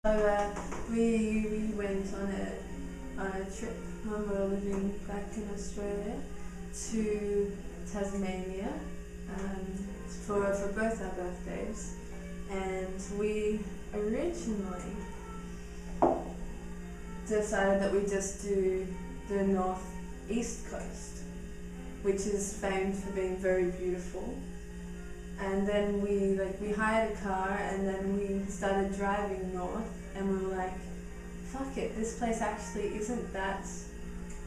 So we went on a trip when we were living back in Australia to Tasmania for both our birthdays, and we originally decided that we just do the northeast coast, which is famed for being very beautiful. And then we hired a car, and then we started driving north, and we were like, fuck it, this place actually isn't that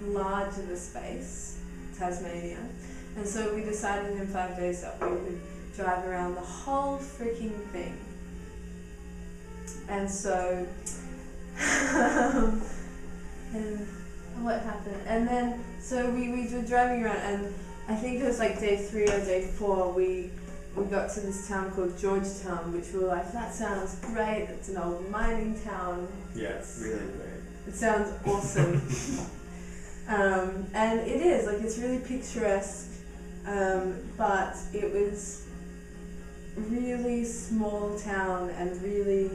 large of a space, Tasmania. And so we decided in 5 days that we would drive around the whole freaking thing. And so and what happened? And then so we were driving around, and I think it was like day 3 or day 4, we got to this town called Georgetown, which we were like, that sounds great, it's an old mining town. Yeah, it's really great. It sounds awesome. And it is, like, it's really picturesque, but it was really small town and really...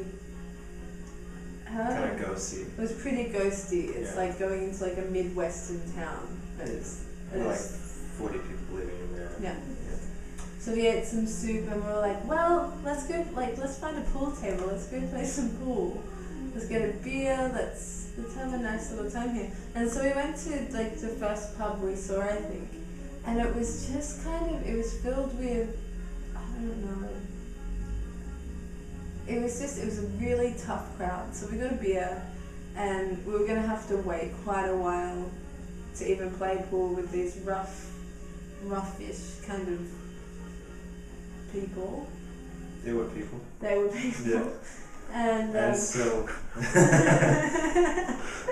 Kind of ghosty. It was pretty ghosty. It's Yeah. like going into like a Midwestern town. It's Like 40 people living in there. Yeah. So we ate some soup, and we were like, well, let's find a pool table, let's go play some pool. Let's get a beer, let's have a nice little time here. And so we went to like the first pub we saw, I think. And it was just it was filled with, I don't know. It was a really tough crowd. So we got a beer, and we were gonna have to wait quite a while to even play pool with these roughish kind of people. They were people. They were people. Yeah. And so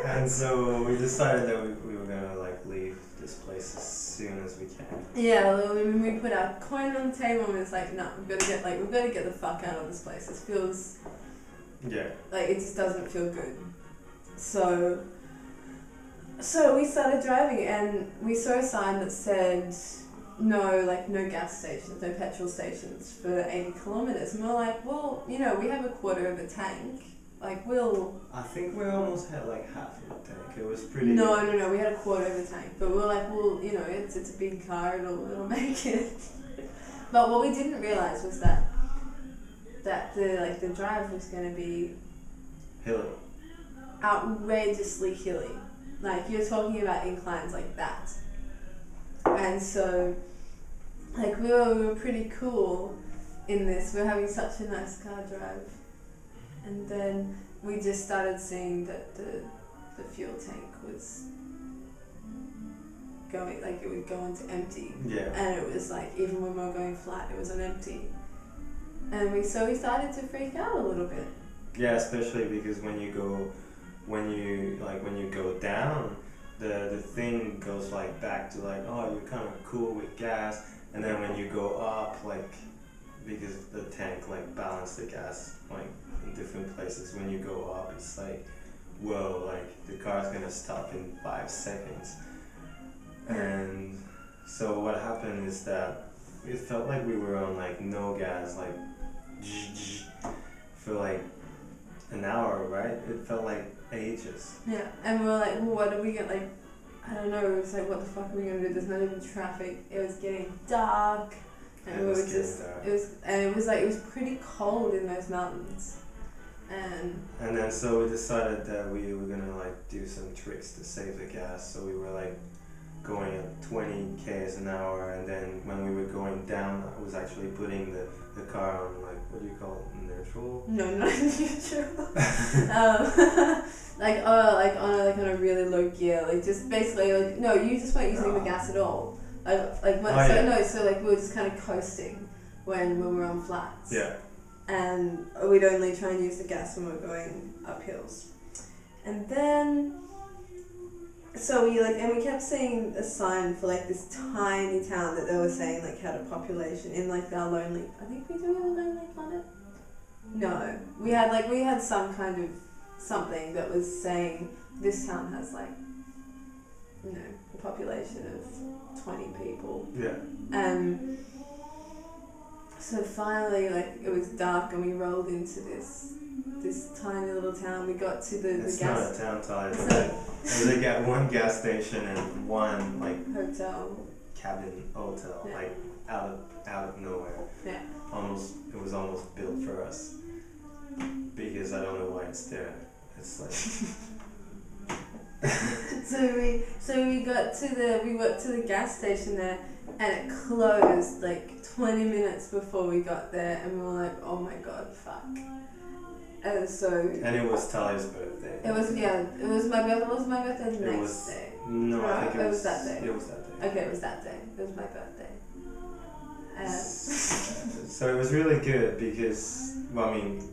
and so we decided that we were gonna like leave this place as soon as we can. yeah, when we put our coin on the table, and it's like, no, we've got to get the fuck out of this place. This feels like it just doesn't feel good. So we started driving, and we saw a sign that said no gas stations, no petrol stations for 80 kilometers. And we're like, well, we have a quarter of a tank. Like, I think we almost had like half of the tank. It was pretty... No, we had a quarter of a tank. But we were like, well, it's a big car, it'll make it. But what we didn't realise was that the drive was going to be... hilly. Outrageously hilly. Like, you're talking about inclines like that. And so, like, we were pretty cool in this. We were having such a nice car drive. And then we just started seeing that the fuel tank was going, like, it would go into empty. Yeah. And it was like, even when we were going flat, it was on empty. And we started to freak out a little bit. Yeah, especially because when you go down, the thing goes like back to like, oh, you're kind of cool with gas, and then when you go up, like, because the tank like balance the gas like in different places, when you go up, it's like, whoa, like the car's gonna stop in 5 seconds. And so what happened is that it felt like we were on like no gas, like for like an hour, right? It felt like ages. Yeah, and we were like, well, what are we gonna, like, I don't know, it was like, what the fuck are we gonna do? There's not even traffic. It was getting dark, and it was pretty cold in those mountains. And then so we decided that we were gonna like do some tricks to save the gas. So we were like going at 20 k's an hour, and then when we were going down, I was actually putting the car on, like, what do you call it, neutral? No, not neutral. on a really low gear, like, just basically, like, no, you just weren't using the gas at all. We were just kind of coasting when we were on flats. Yeah. And we'd only try and use the gas when we were going up hills. And then, so we kept seeing a sign for like this tiny town that they were saying like had a population in like our lonely, I think we do have a Lonely Planet? No. We had some kind of something that was saying this town has like, a population of 20 people. Yeah. So finally, like, it was dark, and we rolled into this this tiny little town. We got to the It's gas. not a town, Tahlia. There's like one gas station and one like Hotel. cabin hotel, Yeah. like out of nowhere. Yeah. It was almost built for us because I don't know why it's there. It's like So we got to the gas station there, and it closed like 20 minutes before we got there, and we were like, oh my god, fuck. And so. And it was Tahlia's birthday. It was my birthday. Was my birthday the next day? No, I think it was that day. It was that day. Okay, it was that day. It was my birthday. So it was really good because, well, I mean,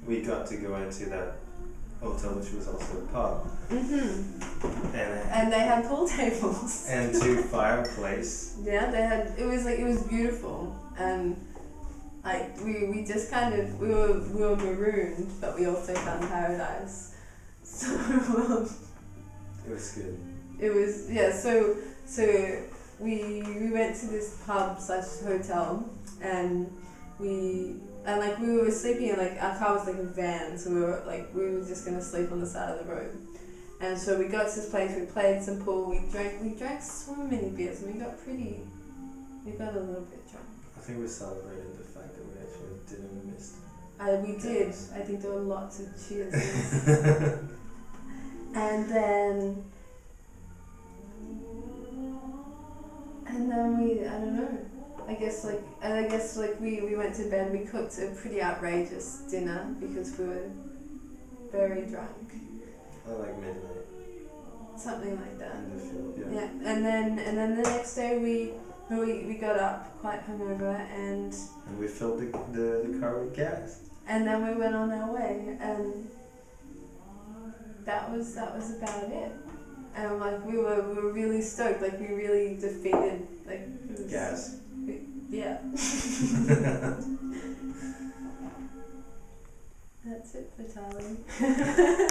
we got to go into that hotel, which was also a pub. Mhm. And they had pool tables. And two fireplace. Yeah, they had. It was beautiful, and like we just kind of we were marooned, but we also found paradise. So it was good. it was So we went to this pub / hotel, and we were sleeping in like our car was like a van, so we were just gonna sleep on the side of the road. And so we got to this place, we played some pool, we drank so many beers, and we got a little bit drunk. I think we celebrated the fact that we actually didn't miss. We did. I think there were lots of cheers. And then we, I don't know. I guess we went to bed. We cooked a pretty outrageous dinner because we were very drunk. Like midnight. Something like that. In the field, Yeah. And then the next day we got up quite hungover and we filled the car with gas. And then we went on our way, and that was about it. And we were really stoked, we really defeated gas. Yeah. That's it for Tahlia.